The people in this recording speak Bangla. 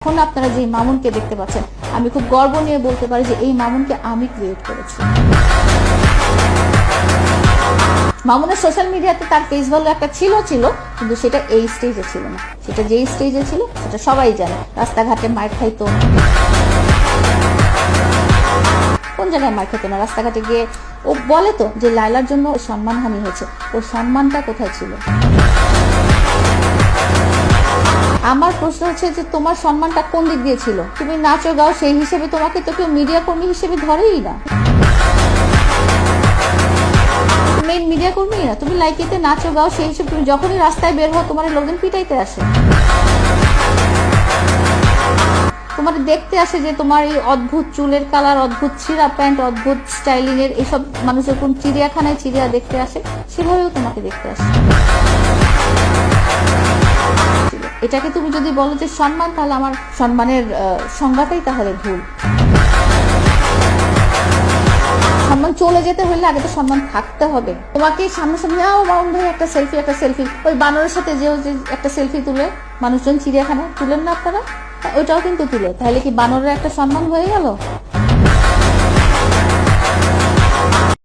এখন আপনারা যে মামুনকে দেখতে পাচ্ছেন, আমি খুব গর্ব নিয়ে বলতে পারি যে এই মামুনকে আমি ক্রিয়েট করেছি। মামুনের সোশ্যাল মিডিয়াতে তার ফেস ভ্যালু একটা ছিল কিন্তু সেটা এই স্টেজে ছিল না। সেটা যেই স্টেজে ছিল সেটা সবাই জানে। রাস্তাঘাটে মার খাইতো, কোন জায়গায় মার খেতো না, রাস্তাঘাটে গিয়ে ও বলে তো যে লায়লার জন্য সম্মানহানি হয়েছে। ওর সম্মানটা কোথায় ছিল? আমার প্রশ্ন হচ্ছে যে তোমার সম্মানটা কোন দিক দিয়ে ছিল? তুমি নাচো গাও, সেই হিসেবে তোমাকে তো কেউ মিডিয়া কর্মী হিসেবে ধরেই না, মেইন মিডিয়া কর্মী না। তুমি লাইকিতে নাচো গাও, সেই হিসেবে তুমি যখনই রাস্তায় বের হও তোমার লোকজন পিটাইতে আসে, তোমার দেখতে আসে যে তোমার এই অদ্ভুত চুলের কালার, অদ্ভুত ছিঁড়া প্যান্ট, অদ্ভুত স্টাইলিং এর এইসব মানুষ যখন চিড়িয়াখানায় চিড়িয়া দেখতে আসে সেভাবেও তোমাকে দেখতে আসে। এটাকে তুমি যদি বলো যে সম্মান, তাহলে আমার সম্মানের সংজ্ঞাটাই তাহলে ভুল। সম্মান চলে যেতে হলে আগে তো সম্মান থাকতে হবে। তোমাকে সামনাসামনি মামুন ভাই একটা সেলফি, ওই বানরের সাথে যে একটা সেলফি তুলে মানুষজন চিড়িয়াখানায় তুলেন না আপনারা, ওইটাও কিন্তু তুলে, তাহলে কি বানরের একটা সম্মান হয়ে গেল?